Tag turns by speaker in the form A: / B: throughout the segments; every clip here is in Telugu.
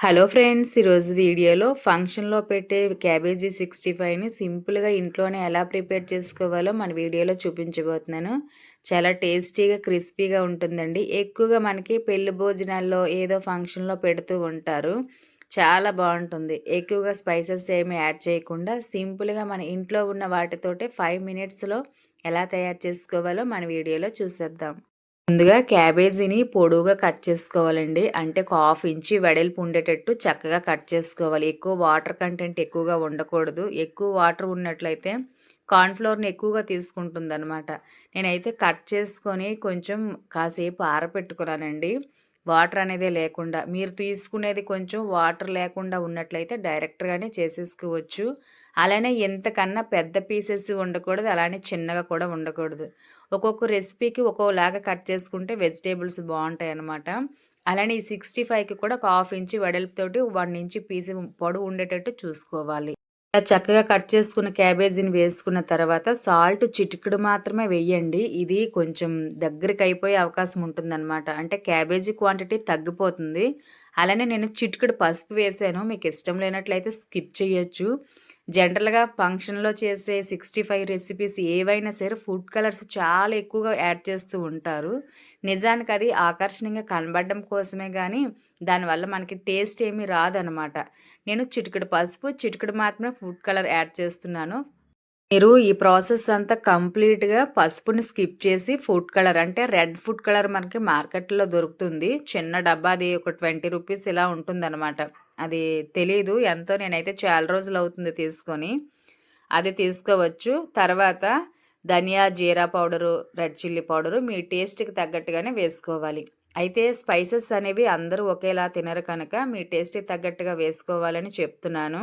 A: హలో ఫ్రెండ్స్, ఈరోజు వీడియోలో ఫంక్షన్లో పెట్టే క్యాబేజీ 65ని సింపుల్గా ఇంట్లోనే ఎలా ప్రిపేర్ చేసుకోవాలో మన వీడియోలో చూపించబోతున్నాను. చాలా టేస్టీగా క్రిస్పీగా ఉంటుందండి. ఎక్కువగా మనకి పెళ్లి భోజనాల్లో ఏదో ఫంక్షన్లో పెడుతూ ఉంటారు. చాలా బాగుంటుంది. ఎక్కువగా స్పైసెస్ ఏమి యాడ్ చేయకుండా సింపుల్గా మన ఇంట్లో ఉన్న వాటితోటే 5 మినిట్స్లో ఎలా తయారు చేసుకోవాలో మన వీడియోలో చూసేద్దాం. ముందుగా క్యాబేజీని పొడవుగా కట్ చేసుకోవాలండి. అంటే ఒక హాఫ్ ఇంచి వెడల్పు ఉండేటట్టు చక్కగా కట్ చేసుకోవాలి. ఎక్కువ వాటర్ కంటెంట్ ఎక్కువగా ఉండకూడదు. ఎక్కువ వాటర్ ఉన్నట్లయితే కార్న్‌ఫ్లోర్‌ని ఎక్కువగా తీసుకుంటుందనమాట. నేనైతే కట్ చేసుకొని కొంచెం కాసేపు ఆరపెట్టుకున్నానండి. వాటర్ అనేదే లేకుండా. మీరు తీసుకునేది కొంచెం వాటర్ లేకుండా ఉన్నట్లయితే డైరెక్ట్‌గానే చేసేసుకోవచ్చు. అలానే ఎంతకన్నా పెద్ద పీసెస్ ఉండకూడదు. అలానే చిన్నగా కూడా ఉండకూడదు. ఒక్కొక్క రెసిపీకి ఒక్కోలాగా కట్ చేసుకుంటే వెజిటేబుల్స్ బావుంటాయన్నమాట. అలానే ఈ 65కి కూడా ఒక హాఫ్ ఇంచు వెడల్పుతోటి 1 ఇంచు పీసు పొడవు ఉండేటట్టు చూసుకోవాలి. ఇలా చక్కగా కట్ చేసుకున్న క్యాబేజీని వేసుకున్న తర్వాత సాల్ట్ చిటికెడు మాత్రమే వెయ్యండి. ఇది కొంచెం దగ్గరకయిపోయే అవకాశం ఉంటుందన్నమాట. అంటే క్యాబేజీ క్వాంటిటీ తగ్గిపోతుంది. అలానే నేను చిటికెడు పసుపు వేశాను. మీకు ఇష్టం లేనట్లయితే స్కిప్ చేయొచ్చు. జనరల్‌గా ఫంక్షన్‌లో చేసే 65 రెసిపీస్ ఏవైనా సరే ఫుడ్ కలర్స్ చాలా ఎక్కువగా యాడ్ చేస్తూ ఉంటారు. నిజానికి అది ఆకర్షణీయంగా కనబడడం కోసమే గానీ, దానివల్ల మనకి టేస్ట్ ఏమీ రాదనమాట. నేను చిటికెడు పసుపు, చిటికెడు మాత్రమే ఫుడ్ కలర్ యాడ్ చేస్తున్నాను. మీరు ఈ ప్రాసెస్ అంతా కంప్లీట్‌గా పసుపుని స్కిప్ చేసి ఫుడ్ కలర్ అంటే రెడ్ ఫుడ్ కలర్ మనకి మార్కెట్‌లో దొరుకుతుంది. చిన్న డబ్బాది ఒక రూ. 20 ఇలా ఉంటుందనమాట. అది తెలీదు ఎంతో, నేనైతే చాలా రోజులవుతుంది తీసుకొని. అది తీసుకోవచ్చు. తర్వాత ధనియా, జీరా పౌడరు, రెడ్ చిల్లీ పౌడరు మీ టేస్ట్‌కి తగ్గట్టుగానే వేసుకోవాలి. అయితే స్పైసెస్ అనేవి అందరూ ఒకేలా తినరు కనుక మీ టేస్ట్‌కి తగ్గట్టుగా వేసుకోవాలని చెప్తున్నాను.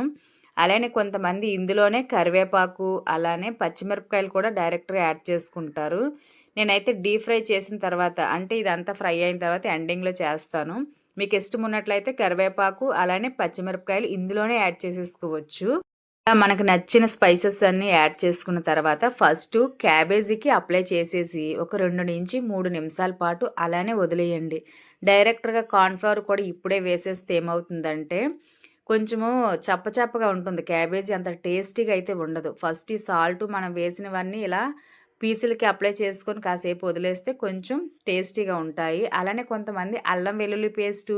A: అలానే కొంతమంది ఇందులోనే కరివేపాకు, అలానే పచ్చిమిరపకాయలు కూడా డైరెక్ట్‌గా యాడ్ చేసుకుంటారు. నేనైతే డీప్ ఫ్రై చేసిన తర్వాత అంటే ఇదంతా ఫ్రై అయిన తర్వాత ఎండింగ్‌లో చేస్తాను. మీకు ఇష్టం ఉన్నట్లయితే కరివేపాకు, అలానే పచ్చిమిరపకాయలు ఇందులోనే యాడ్ చేసేసుకోవచ్చు. ఇలా మనకు నచ్చిన స్పైసెస్ అన్నీ యాడ్ చేసుకున్న తర్వాత ఫస్టు క్యాబేజీకి అప్లై చేసేసి ఒక 2-3 నిమిషాల పాటు అలానే వదిలేయండి. డైరెక్ట్‌గా కార్న్‌ఫ్లోర్ కూడా ఇప్పుడే వేసేస్తే ఏమవుతుందంటే కొంచెము చప్పచప్పగా ఉంటుంది. క్యాబేజీ అంత టేస్టీగా అయితే ఉండదు. ఫస్ట్ ఈ సాల్టు మనం వేసినవన్నీ ఇలా పీసులకి అప్లై చేసుకొని కాసేపు వదిలేస్తే కొంచెం టేస్టీగా ఉంటాయి. అలానే కొంతమంది అల్లం వెల్లుల్లి పేస్టు,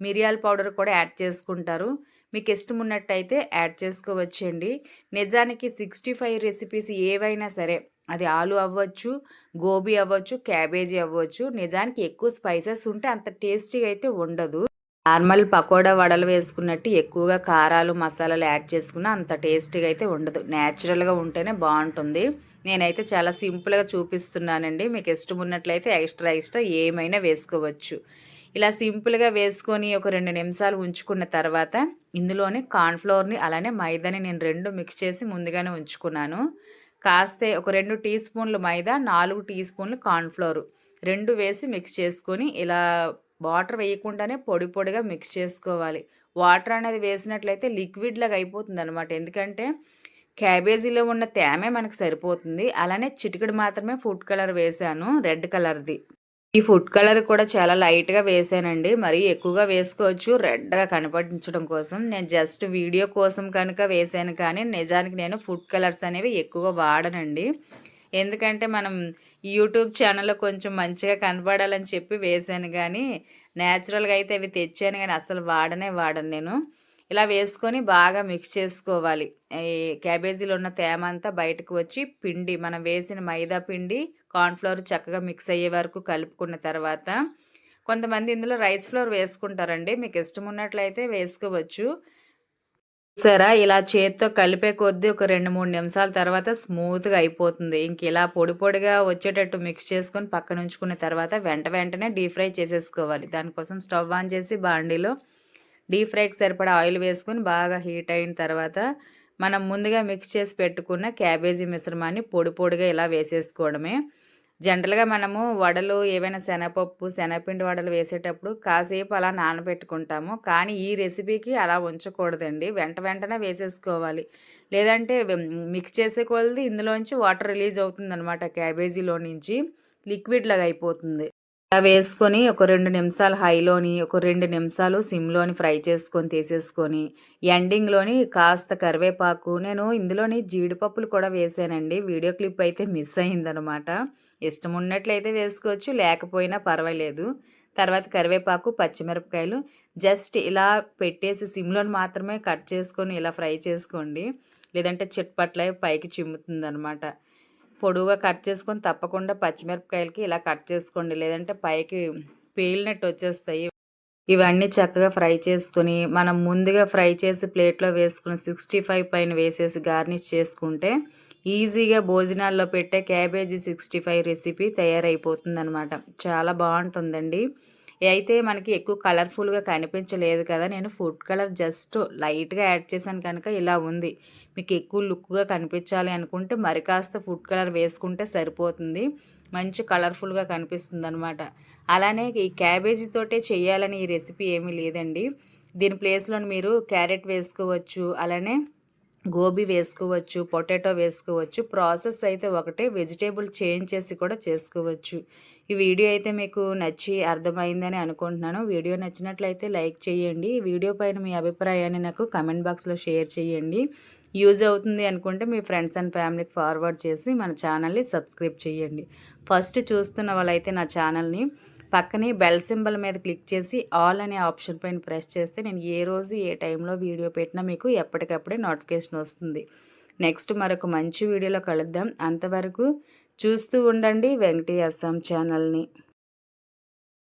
A: మిరియాల పౌడర్ కూడా యాడ్ చేసుకుంటారు. మీకు ఇష్టం ఉన్నట్టయితే యాడ్ చేసుకోవచ్చండి. నిజానికి 65 రెసిపీస్ ఏవైనా సరే అది ఆలు అవ్వచ్చు, గోబీ అవ్వచ్చు, క్యాబేజీ అవ్వచ్చు. నిజానికి ఎక్కువ స్పైసెస్ ఉంటే అంత టేస్టీగా అయితే ఉండదు. నార్మల్ పకోడా వడలు వేసుకున్నట్టు ఎక్కువగా కారాలు, మసాలాలు యాడ్ చేసుకున్న అంత టేస్టీగా అయితే ఉండదు. నేచురల్‌గా ఉంటేనే బావుంటుంది. నేనైతే చాలా సింపుల్‌గా చూపిస్తున్నానండి. మీకు ఇష్టం ఉన్నట్లయితే ఎక్స్ట్రా ఏమైనా వేసుకోవచ్చు. ఇలా సింపుల్‌గా వేసుకొని ఒక 2 నిమిషాలు ఉంచుకున్న తర్వాత ఇందులోనే కార్న్‌ఫ్లోర్‌ని అలానే మైదాని నేను 2 మిక్స్ చేసి ముందుగానే ఉంచుకున్నాను. కాస్తే ఒక 2 టీ స్పూన్లు మైదా, 4 టీ స్పూన్లు కార్న్‌ఫ్లోర్ 2 వేసి మిక్స్ చేసుకొని ఇలా వాటర్ వేయకుండానే పొడి పొడిగా మిక్స్ చేసుకోవాలి. వాటర్ అనేది వేసినట్లయితే లిక్విడ్‌లాగా అయిపోతుందనమాట. ఎందుకంటే క్యాబేజీలో ఉన్న తేమే మనకు సరిపోతుంది. అలానే చిటికెడు మాత్రమే ఫుడ్ కలర్ వేశాను, రెడ్ కలర్‌ది. ఈ ఫుడ్ కలర్ కూడా చాలా లైట్‌గా వేశానండి. మరీ ఎక్కువగా వేసుకోవచ్చు రెడ్‌గా కనపడించడం కోసం. నేను జస్ట్ వీడియో కోసం కనుక వేశాను కానీ నిజానికి నేను ఫుడ్ కలర్స్ అనేవి ఎక్కువగా వాడనండి. ఎందుకంటే మనం యూట్యూబ్ ఛానల్‌లో కొంచెం మంచిగా కనపడాలని చెప్పి వేశాను గానీ, నేచురల్‌గా అయితే అవి తెచ్చాను గానీ అస్సలు వాడను నేను. ఇలా వేసుకొని బాగా మిక్స్ చేసుకోవాలి. ఈ క్యాబేజీలో ఉన్న తేమ అంతా బయటకు వచ్చి పిండి మనం వేసిన మైదా పిండి, కార్న్‌ఫ్లోర్ చక్కగా మిక్స్ అయ్యే వరకు కలుపుకున్న తర్వాత కొంతమంది ఇందులో రైస్ ఫ్లోర్ వేసుకుంటారండి. మీకు ఇష్టం ఉన్నట్లయితే వేసుకోవచ్చు. చూసారా? ఇలా చేత్తో కలిపే కొద్దీ ఒక 2, 3 నిమిషాల తర్వాత స్మూత్‌గా అయిపోతుంది. ఇలా పొడి పొడిగా వచ్చేటట్టు మిక్స్ చేసుకొని పక్కనుంచుకున్న తర్వాత వెంటనే డీప్ ఫ్రై చేసేసుకోవాలి. దానికోసం స్టవ్ ఆన్ చేసి బాండీలో డీప్ ఫ్రైకి సరిపడా ఆయిల్ వేసుకొని బాగా హీట్ అయిన తర్వాత మనం ముందుగా మిక్స్ చేసి పెట్టుకున్న క్యాబేజీ మిశ్రమాన్ని పొడి పొడిగా ఇలా వేసేసుకోవడమే. జనరల్‌గా మనము వడలు ఏవైనా శనగపప్పు, శనగపిండి వడలు వేసేటప్పుడు కాసేపు అలా నానబెట్టుకుంటాము. కానీ ఈ రెసిపీకి అలా ఉంచకూడదండి. వెంటనే వేసేసుకోవాలి. లేదంటే మిక్స్ చేసే కొలది ఇందులోంచి వాటర్ రిలీజ్ అవుతుందనమాట క్యాబేజీలో నుంచి. లిక్విడ్ లాగా అయిపోతుంది. ఇలా వేసుకొని ఒక 2 నిమిషాలు హైలోని, ఒక 2 నిమిషాలు సిమ్‌లోని ఫ్రై చేసుకొని తీసేసుకొని, ఎండింగ్‌లోని కాస్త కరివేపాకు నేను ఇందులోని జీడిపప్పులు కూడా వేశానండి. వీడియో క్లిప్ అయితే మిస్ అయిందనమాట. ఇష్టం ఉన్నట్లయితే వేసుకోవచ్చు, లేకపోయినా పర్వాలేదు. తర్వాత కరివేపాకు, పచ్చిమిరపకాయలు జస్ట్ ఇలా పెట్టేసి సిమ్‌లోని మాత్రమే కట్ చేసుకొని ఇలా ఫ్రై చేసుకోండి. లేదంటే చిట్పట్లయి పైకి చిమ్ముతుందనమాట. పొడువుగా కట్ చేసుకొని తప్పకుండా పచ్చిమిరపకాయలకి ఇలా కట్ చేసుకోండి. లేదంటే పైకి పేలినట్టు వచ్చేస్తాయి. ఇవన్నీ చక్కగా ఫ్రై చేసుకొని, మనం ముందుగా ఫ్రై చేసి ప్లేట్‌లో వేసుకుని 65 పైన వేసేసి గార్నిష్ చేసుకుంటే, ఈజీగా భోజనాల్లో పెట్టే క్యాబేజీ 65 రెసిపీ తయారైపోతుందనమాట. చాలా బావుంటుందండి. అయితే మనకి ఎక్కువ కలర్‌ఫుల్‌గా కనిపించలేదు కదా! నేను ఫుడ్ కలర్ జస్ట్ లైట్‌గా యాడ్ చేశాను కనుక ఇలా ఉంది. మీకు ఎక్కువ లుక్‌గా కనిపించాలి అనుకుంటే మరి కాస్త ఫుడ్ కలర్ వేసుకుంటే సరిపోతుంది. మంచి కలర్‌ఫుల్‌గా కనిపిస్తుందనమాట. అలానే ఈ క్యాబేజీ తోటే చేయాలని ఈ రెసిపీ ఏమీ లేదండి. దీని ప్లేస్‌లోని మీరు క్యారెట్ వేసుకోవచ్చు. అలానే గోబీ వేసుకోవచ్చు, పొటాటో వేసుకోవచ్చు. ప్రాసెస్ అయితే ఒకటే. వెజిటేబుల్ చేంజ్ చేసి కూడా చేసుకోవచ్చు. ఈ వీడియో అయితే మీకు నచ్చి అర్థమైందని అనుకుంటున్నాను. వీడియో నచ్చినట్లయితే లైక్ చేయండి. ఈ వీడియో పైన మీ అభిప్రాయాన్ని నాకు కామెంట్ బాక్స్‌లో షేర్ చేయండి. యూజ్ అవుతుంది అనుకుంటే మీ ఫ్రెండ్స్ అండ్ ఫ్యామిలీకి ఫార్వర్డ్ చేసి మన ఛానల్ని సబ్స్క్రైబ్ చేయండి. ఫస్ట్ చూస్తున్న వాళ్ళైతే నా ఛానల్ని పక్కనే బెల్ సింబల్ మీద క్లిక్ చేసి ఆల్ అనే ఆప్షన్ పైన ప్రెస్ చేస్తే నేను ఏ రోజు ఏ టైంలో వీడియో పెట్టినా మీకు ఎప్పటికప్పుడే నోటిఫికేషన్ వస్తుంది. నెక్స్ట్ మరొక మంచి వీడియోలో కలుద్దాం. అంతవరకు చూస్తూ ఉండండి వెంకటీ అస్సాం ఛానల్ని.